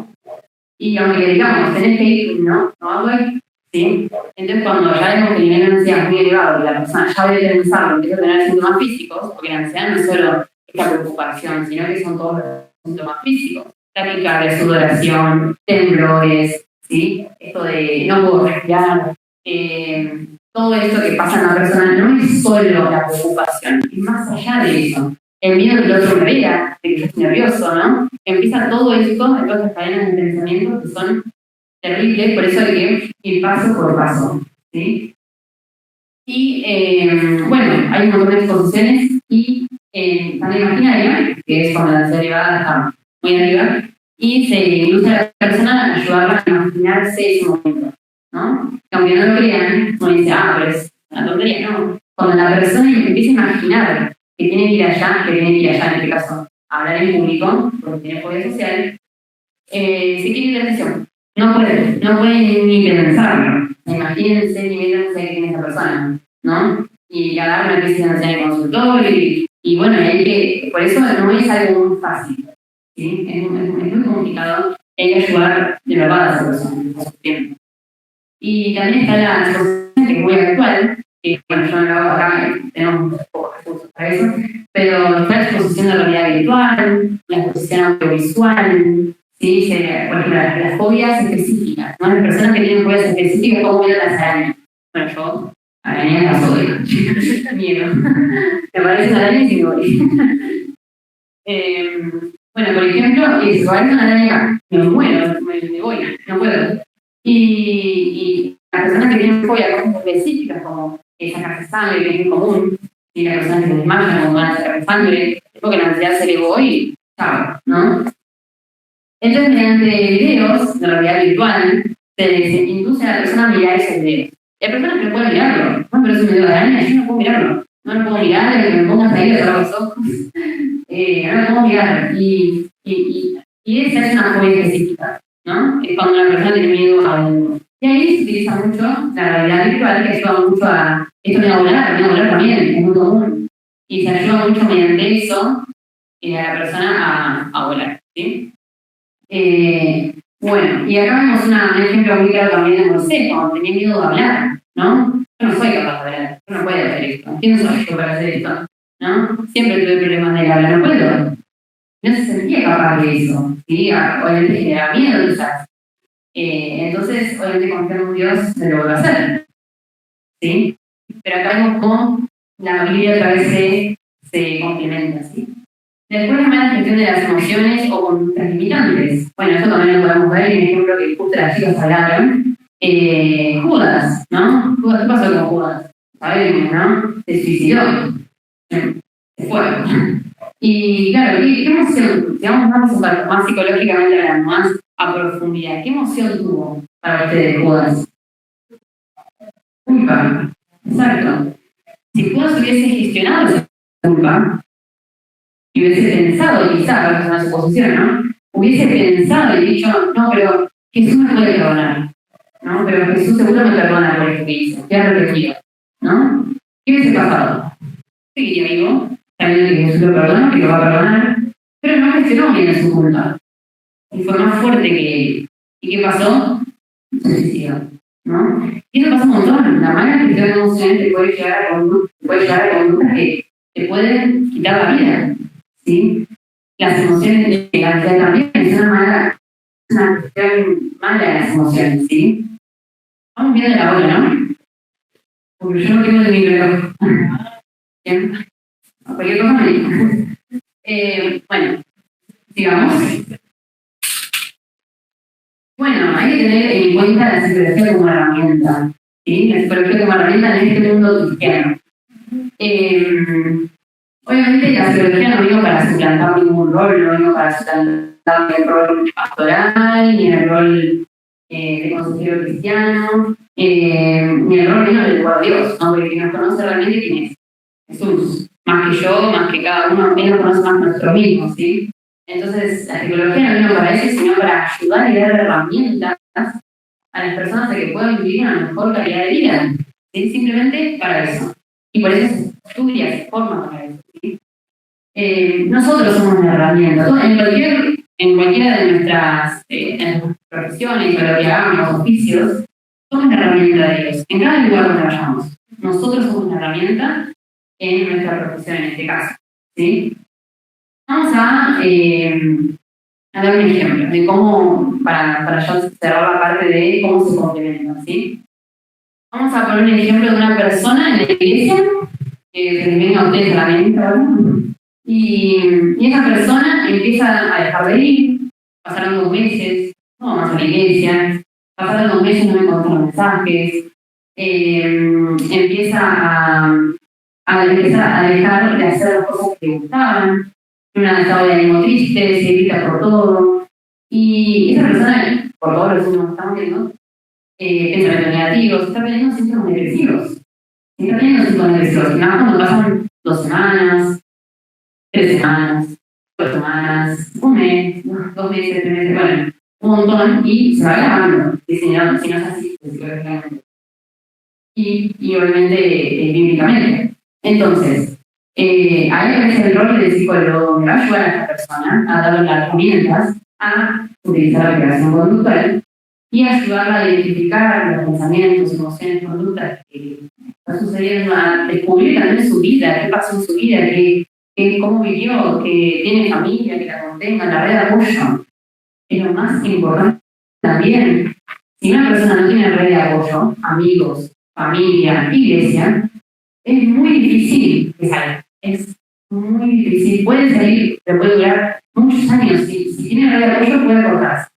Y aunque digamos, tenés que ir, no hago ir. ¿Sí? Entonces, cuando ya vemos que el nivel de ansiedad es muy elevado y la persona ya debe pensarlo, empieza a tener síntomas físicos, porque la ansiedad no es solo esta preocupación, sino que son todos los síntomas físicos. Taquicardia, sudoración, temblores, ¿sí? Esto de no puedo respirar, todo esto que pasa en la persona no es solo la preocupación, es más allá de eso. El miedo del otro me vea, de que yo estoy nervioso, ¿no? Empieza todo esto, todas estas cadenas de pensamiento que son terribles, por eso hay que ir paso por paso, ¿sí? Y bueno, hay un montón de exposiciones y también imaginaria, que es cuando la ansiedad elevada está muy arriba, y se usa a la persona a ayudarla a imaginarse ese momento, ¿no? Aunque no lo crean, uno dice, pero es una tontería, no. Cuando la persona empieza a imaginar que tiene que ir allá, en este caso, a hablar en público, porque tiene fobia social, se quiere ir a la sesión. No puede ni pensarlo. Imagínense el nivel de ansiedad que tiene esa persona, ¿no? Y agarrar una crisis de ansiedad en el consultorio y bueno, hay que, por eso no es algo muy fácil, ¿sí? Es muy complicado, hay que ayudar de verdad a esa persona a su tiempo. Y también está la exposición, que es muy actual, que bueno, yo no lo hago acá, tenemos pocos recursos para eso, pero está la exposición de realidad virtual, la exposición audiovisual, ¿sí? Por ejemplo, las fobias específicas, ¿no? Las personas que tienen fobias específicas, ¿cómo ven las arañas? Bueno, yo, arañas las odio. Miedo. Me parece una araña y me voy. Bueno, por ejemplo, si me parece una araña, me muero, me voy, no puedo. Y las personas que tienen fobias específicas, como sacarse sangre, que es muy común, y las personas que se desmayan cuando van a sacar sangre, es porque la ansiedad se elevó y chao, ¿no? Entonces, mediante videos de realidad virtual, se induce a la persona a mirar esos videos. Y hay personas que no pueden mirarlo. No, pero es un video de araña, yo no puedo mirarlo. No lo puedo mirar, que me pongas ahí, le cerrar los ojos. No lo puedo mirar. Y esa es una fobia específica, ¿no? Es cuando la persona tiene miedo a algo. Y ahí se utiliza mucho la realidad virtual, que ayuda mucho a... Esto de volar también, es muy común. Y se ayuda mucho mediante eso a la persona a volar, ¿sí? Bueno, y acá vemos un ejemplo muy claro también de Moisés, cuando tenía miedo de hablar, ¿no? Yo no soy capaz de hablar, yo no puedo hacer esto. ¿Quién soy yo para hacer esto? ¿No? Siempre tuve problemas de hablar, no puedo. No se sentía capaz de eso, ¿sí? Obviamente genera miedo, quizás. Entonces, obviamente, confiar en un Dios se lo vuelve a hacer, ¿sí? Pero acá vemos cómo la Biblia otra vez se complementa, ¿sí? Después también la gestión de las emociones o conductas limitantes. Bueno, eso también lo podemos ver en el ejemplo que justo las chicas hablaron. Judas, ¿no? Judas, ¿qué pasó con Judas? Sabemos, ¿no? Se suicidó. Se fue. Y claro, ¿qué emoción? Si vamos más psicológicamente hablando, más a profundidad, ¿qué emoción tuvo para ustedes Judas? Culpa. Exacto. Si Judas hubiese gestionado esa culpa, y hubiese pensado, quizás, en su posición, ¿no? Hubiese pensado y dicho, no, pero Jesús me puede perdonar, ¿no? Pero Jesús seguro me perdona por esto que hizo, ya lo retiro, ¿no? ¿Qué hubiese pasado? Seguiría vivo, sabiendo que Jesús lo perdona, que lo va a perdonar, pero no gestionó bien su culpa. Y fue más fuerte que él. ¿Y qué pasó? Se suicidó, ¿no? Y eso pasa un montón. La mala gestión emocional te puede llegar a conductas que te pueden quitar la vida, ¿sí? las emociones de la ansiedad también es una cuestión mala de las emociones, ¿sí? Vamos viendo la hora, ¿no? Porque yo no tengo el micrófono. Bien. Cualquier cosa me dijo. Bueno, sigamos. Bueno, hay que tener en cuenta la psicología como herramienta, ¿sí? La psicología como herramienta en este mundo cristiano. Obviamente la psicología no vino para suplantar ningún rol, no vino para suplantar el rol pastoral, ni el rol de consejero cristiano, ni el rol menos del por Dios, ¿no? Porque quien nos conoce realmente quién es Jesús, más que yo, más que cada uno, él nos conoce más nosotros mismos, ¿sí? Entonces la psicología no vino para eso, sino para ayudar y dar herramientas a las personas a que puedan vivir una mejor calidad de vida, ¿sí? Simplemente para eso. Y por eso se estudia, se forma para eso, ¿sí? Nosotros somos una herramienta. En cualquiera de nuestras profesiones, o lo que hagamos, oficios, somos una herramienta de Dios. En cada lugar donde vayamos, nosotros somos una herramienta en nuestra profesión, en este caso, ¿sí? Vamos a dar un ejemplo de cómo, para ya cerrar la parte de cómo se complementan, ¿sí? Vamos a poner un ejemplo de una persona en la iglesia que se les venga a ustedes a la mente, ¿verdad? Y esa persona empieza a dejar de ir, pasaron 2 meses, no vamos a la iglesia, pasaron 2 meses, no me encontraron mensajes, empieza a dejar de hacer las cosas que le gustaban, un estado de ánimo triste, se irrita por todo, y esa persona, por todos los signos que estamos viendo, pensamientos negativos, está teniendo síntomas depresivos. Está teniendo síntomas depresivos. Y nada, cuando pasan 2 semanas, 3 semanas, 4 semanas, 1 mes, 2 meses, 3 meses, bueno, un montón, y se va grabando, si no es así, psicológicamente. Y obviamente bíblicamente. Entonces, ahí aparece el rol del psicólogo que va a ayudar a esta persona a darle las herramientas a utilizar la creación conductual y ayudarla a identificar los pensamientos, emociones, conductas que están sucediendo, a descubrir también su vida, qué pasó en su vida, cómo vivió, que tiene familia, que la contenga, la red de apoyo. Es lo más importante también. Si una persona no tiene red de apoyo, amigos, familia, iglesia, es muy difícil que salga. Es muy difícil. Puede salir, pero puede durar muchos años. Si tiene red de apoyo, puede cortarse,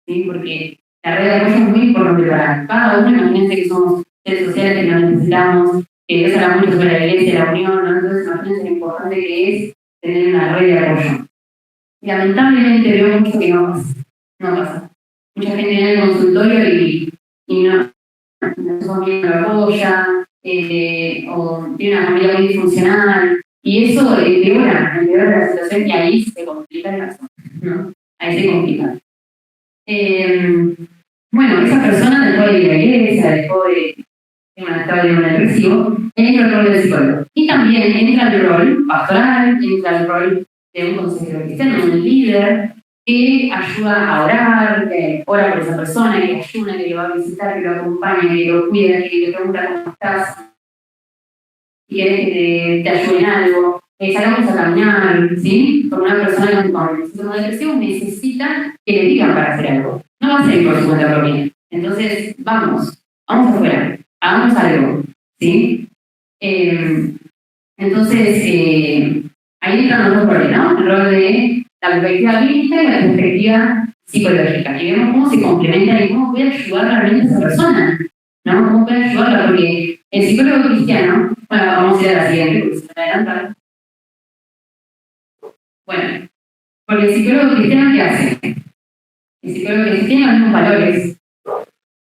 ¿sí? Porque la red de apoyo es muy importante para cada uno. Imagínense que somos seres sociales que nos necesitamos, que Dios habla mucho sobre la iglesia, la unión, ¿no? Entonces imagínense lo importante que es tener una red de apoyo. Y lamentablemente veo mucho que no pasa. No pasa. Mucha gente viene al consultorio y no su familia lo apoya, o tiene una familia muy disfuncional, y eso empeora la situación y ahí se complica el caso, ¿no? Ahí se complica. Bueno, esa persona dejó de ir a la iglesia, dejó de estar en un depresivo, entra el rol del psicólogo. Y también entra el rol pastoral, entra el rol de un consejero cristiano, un líder, que ayuda a orar, que ora por esa persona, que ayuda, que lo va a visitar, que lo acompaña, que lo cuida, que le pregunta cómo estás, y que te ayude en algo. Salgamos a caminar, ¿sí? Con una persona con síndrome depresivo necesita que le digan para hacer algo. No va a ser por su cuenta propia. Entonces, vamos afuera, hagamos algo, ¿sí? Entonces, ahí entran los dos roles, ¿no? El rol de la perspectiva clínica y la perspectiva psicológica. Y vemos cómo se complementan y cómo puede ayudar realmente a esa persona, ¿no? Cómo puede ayudarla, porque el psicólogo cristiano, bueno, vamos a ir a la siguiente, porque se me adelantan. Bueno, porque el psicólogo cristiano, ¿qué hace? El psicólogo cristiano tiene los mismos valores,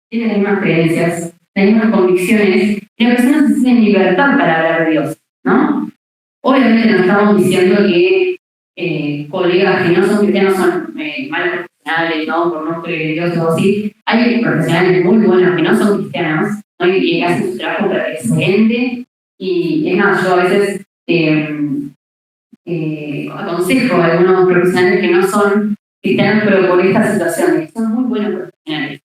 tiene las mismas creencias, las mismas convicciones, y la persona se siente en libertad para hablar de Dios, ¿no? Obviamente no estamos diciendo que colegas que no son cristianos son malos profesionales, ¿no? Por no creer en Dios o así. Hay profesionales muy buenos que no son cristianos, ¿no? Y que hacen su trabajo excelente. Y es más, yo a veces aconsejo a algunos profesionales que no son cristianos, pero por esta situación, que son muy buenos profesionales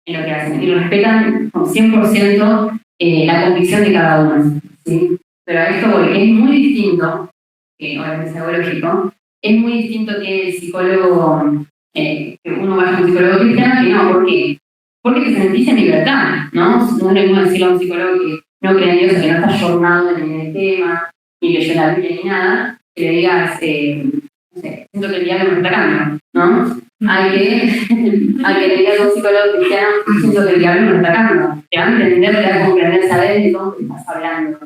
en lo que hacen y respetan con 100% la convicción de cada uno, ¿sí? Pero a esto voy, es muy distinto, obviamente es algo lógico, es muy distinto que el psicólogo, que uno vaya a un psicólogo cristiano, que no. ¿Por qué? Porque te sentís en libertad, ¿no? No es lo mismo decirle a un psicólogo que no cree en Dios, que no está jornado en el tema, ni leyó la Biblia ni nada, que le digas, no sé, siento que el diablo me está atacando, ¿no? Hay que le digas a un psicólogo cristiano, siento que el diablo me está atacando. Te va a entender, te va a comprender, saber de cómo te estás hablando,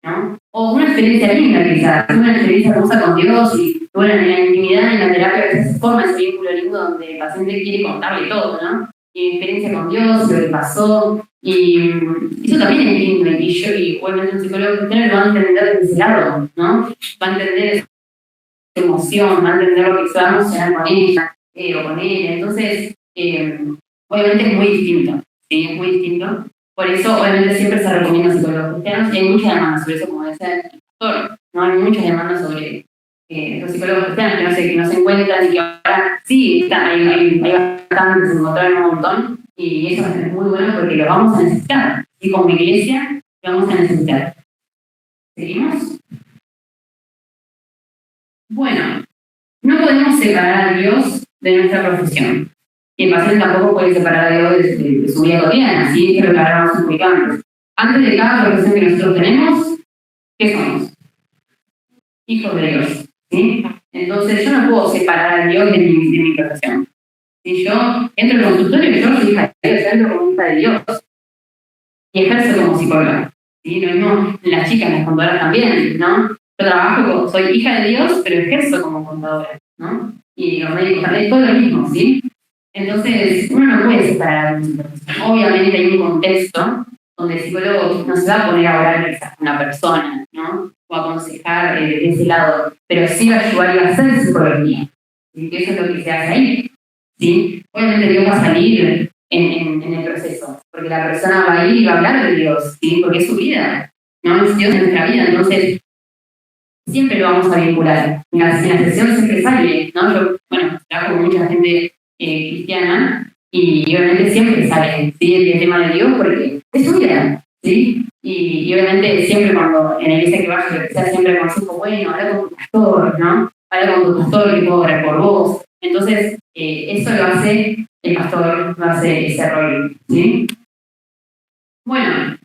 ¿no? O una experiencia linda quizás, una experiencia hermosa con Dios y bueno, en la intimidad, en la terapia, a veces se forma ese vínculo lindo donde el paciente quiere contarle todo, ¿no? Y mi experiencia con Dios, lo que pasó, y eso también es lindo, y obviamente un psicólogo cristiano lo va a entender desde ese lado, ¿no? Va a entender esa emoción, va a entender lo que se va a emocionar con ella, o con él, entonces, obviamente es muy distinto, ¿sí? Es muy distinto. Por eso, obviamente, siempre se recomienda psicólogos cristianos, y hay muchas demandas sobre eso, como decía el doctor, ¿no? Hay muchas demandas sobre los psicólogos cristianos que no se encuentran y que ahora sí, hay bastantes, se encontraron un montón, y eso es muy bueno porque lo vamos a necesitar, y como iglesia lo vamos a necesitar. ¿Seguimos? Bueno, no podemos separar a Dios de nuestra profesión. Y el paciente tampoco puede separar a Dios de su vida cotidiana, así que lo aclaramos explicando. Antes de cada profesión que nosotros tenemos, ¿qué somos? Hijos de Dios, ¿sí? Entonces yo no puedo separar a Dios de mi profesión. Si yo entro en el consultorio, yo soy hija de Dios, yo entro como hija de Dios y ejerzo como psicóloga. ¿Sí? Lo mismo las chicas, las contadoras también, ¿no? Yo trabajo, soy hija de Dios, pero ejerzo como contadora, ¿no? Y los médicos también, todo lo mismo, ¿sí? Entonces, uno no puede separar a obviamente hay un contexto donde el psicólogo no se va a poner a orar quizás con una persona, ¿no? O a aconsejar de ese lado, pero sí va a ayudar a hacer psicología. ¿Sí? Que eso es lo que se hace ahí, ¿sí? Obviamente Dios va a salir en el proceso, porque la persona va a ir y va a hablar de Dios, ¿sí? Porque es su vida, ¿no? Es Dios en nuestra vida, entonces siempre lo vamos a vincular. En la sesión siempre sale, ¿no? Yo, bueno, trabajo con mucha gente cristiana y obviamente siempre sale, ¿sí? El tema de Dios porque es su vida, ¿sí? Y obviamente siempre cuando en la iglesia que vaya, lo que sea, siempre aconsejo, bueno, habla con tu pastor, ¿no? Habla con tu pastor que puedo orar por vos. Entonces, eso lo hace el pastor, lo hace ese rol, ¿sí? Bueno,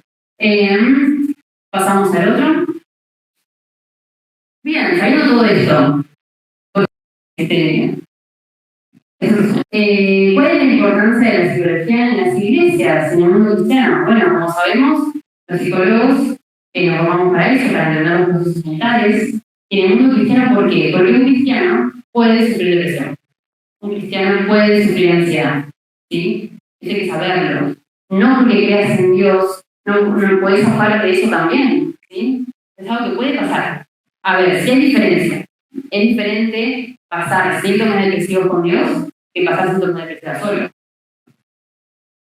pasamos al otro. Bien, sabiendo todo esto, ¿cuál es la importancia de la psicología en las iglesias, en el mundo cristiano? Bueno, como sabemos, los psicólogos nos formamos para eso, para entender los procesos mentales. Y en el mundo cristiano, ¿por qué? Porque un cristiano puede sufrir depresión. Un cristiano puede sufrir ansiedad. ¿Sí? Eso hay que saberlo. No porque creas en Dios, no puedes zafar de eso también. ¿Sí? Es algo que puede pasar. A ver, si hay diferencia. Es diferente pasar síntomas depresivos con Dios que pasar síntomas depresivos solo.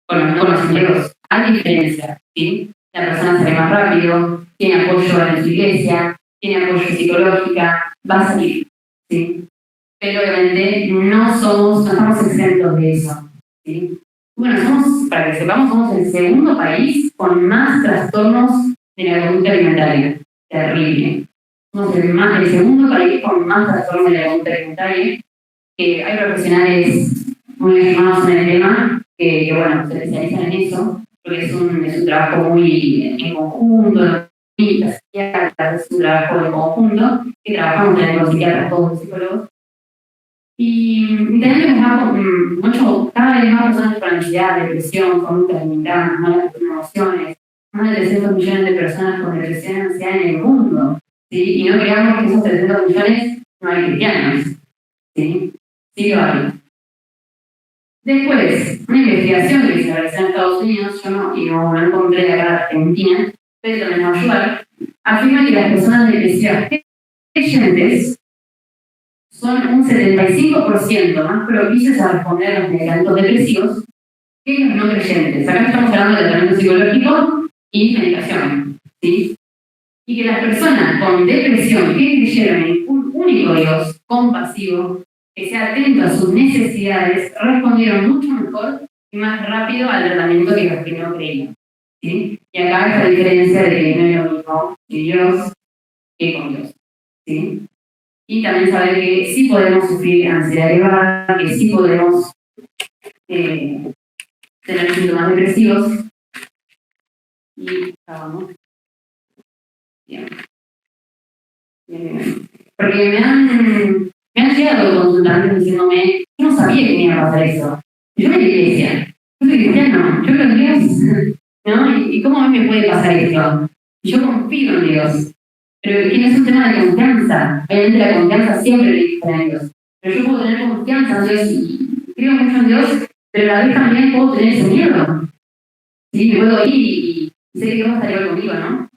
Con los Dios. Hay diferencia. ¿Sí? La persona sale más rápido, tiene apoyo en su iglesia, tiene apoyo psicológica, va a salir. ¿Sí? Pero obviamente no estamos exentos de eso. ¿Sí? Bueno, para que sepamos, somos el segundo país con más trastornos de la conducta alimentaria. Terrible. Somos el segundo país con más trastornos de la conducta alimentaria. Que hay profesionales muy estimados en el tema que bueno, se especializan en eso, porque es un trabajo muy en conjunto, es un trabajo en conjunto, que trabajamos también con psiquiatras, todos los psicólogos. Y también cada vez más personas con ansiedad, depresión, conducta alimentaria, malas emociones, más de 300 millones de personas con depresión y ansiedad en el mundo. ¿Sí? Y no creamos que esos 300 millones no hay cristianos. ¿Sí? Sí lo hay. Después, una investigación que se realizó en Estados Unidos, yo no encontré de acá de Argentina, pero también nos va a ayudar, afirma que las personas depresivas creyentes son un 75% más propicios a responder a los medicamentos depresivos que los no creyentes. Acá estamos hablando de tratamiento psicológico y medicación, ¿sí? Y que las personas con depresión que creyeron en un único Dios compasivo, que sea atento a sus necesidades, respondieron mucho mejor y más rápido al tratamiento que los que no creían. ¿Sí? Y acá está la diferencia de que no es lo mismo que Dios que con Dios. ¿Sí? Y también saber que sí podemos sufrir ansiedad elevada, que sí podemos tener síntomas depresivos. Y vamos. Bien. Porque me han llegado consultantes diciéndome, yo no sabía que me iba a pasar eso. Yo en la iglesia, yo soy cristiano, yo creo en Dios, ¿no? ¿Y cómo a mí me puede pasar esto? Y yo confío en Dios. Pero que no es un tema de confianza. Obviamente la confianza siempre le está en Dios. Pero yo puedo tener confianza en Dios y creo mucho en Dios, pero a la vez también puedo tener ese miedo. ¿Sí? Me puedo ir y sé que Dios va a estar igual conmigo, ¿no?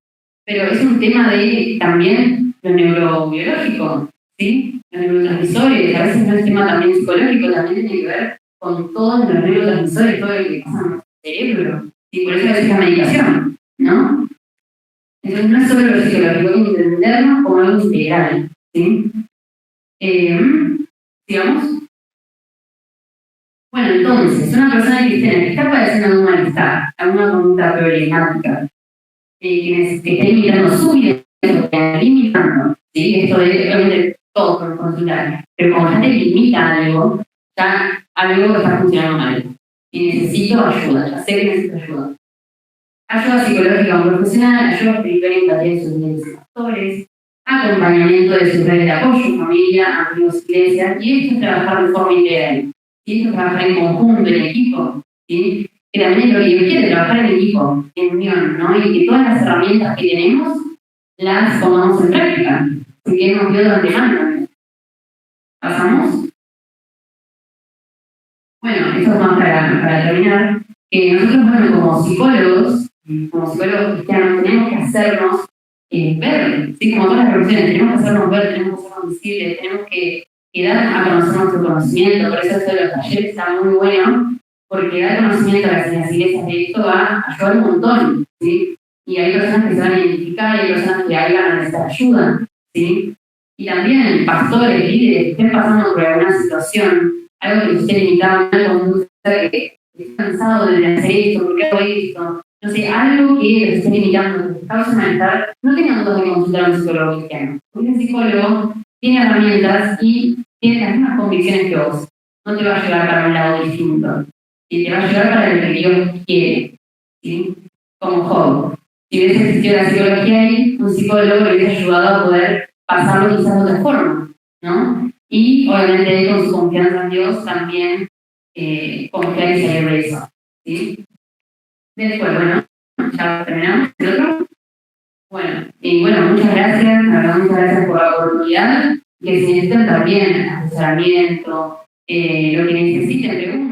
Pero es un tema de también lo neurobiológico, ¿sí? Los neurotransmisores, a veces no es tema también psicológico, también tiene que ver con todos los neurotransmisores, todo lo que pasa en nuestro cerebro. Y por eso a veces la medicación, ¿no? Entonces no es solo lo psicológico, hay que entendernos como algo integral, ¿sí? Digamos. Bueno, entonces, una persona cristiana que está padeciendo algún malestar, alguna conducta problemática, que está limitando su vida, que está limitando, ¿sí? Esto es obviamente todo por consultar, pero como ya te limita algo, ya algo está funcionando mal. Y necesito ayuda, ya sé que necesito ayuda. Ayuda psicológica a un profesional, ayuda espiritual y empatía de sus líderes y pastores, acompañamiento de sus redes de apoyo, familia, amigos, iglesias, y esto es trabajar de forma integral. Y esto es trabajar en conjunto, en equipo, ¿sí? Que también es lo que Dios quiere, trabajar en equipo, en unión, ¿no? Y que todas las herramientas que tenemos las pongamos en práctica, porque nos dio de antemano. ¿Pasamos? Bueno, esto es más para terminar, que nosotros, bueno, como psicólogos cristianos, tenemos que hacernos ver, ¿sí? Como todas las profesiones, tenemos que hacernos ver, tenemos que hacernos visibles, tenemos que dar a conocer nuestro conocimiento, por eso esto de los talleres está muy bueno, porque dar conocimiento a las iglesias de esto va a ayudar un montón, ¿sí? Y hay personas que se van a identificar, hay personas que ahí van a necesitar ayuda, ¿sí? Y también pastores, líderes que estén pasando por alguna situación, algo que esté limitado, una conducta que estoy cansado de hacer esto, ¿por qué hago esto? No sé, algo que les esté limitando, que les cause malestar, no tengan dudas de consultar a un psicólogo cristiano. Porque el psicólogo tiene herramientas y tiene las mismas convicciones que vos. No te va a llevar para un lado distinto. Y te va a llevar para lo que Dios quiere. ¿Sí? Como Job. Si hubiese existido la psicología ahí, un psicólogo le hubiese ayudado a poder pasarlo quizás de otra forma, ¿no? Y obviamente él con su confianza en Dios también confiar y salir de eso, ¿sí? Después, bueno, ya terminamos. ¿El otro? Bueno, y bueno, muchas gracias, la verdad, muchas gracias por la oportunidad. Que si necesitan también asesoramiento, lo que necesiten, pregunten.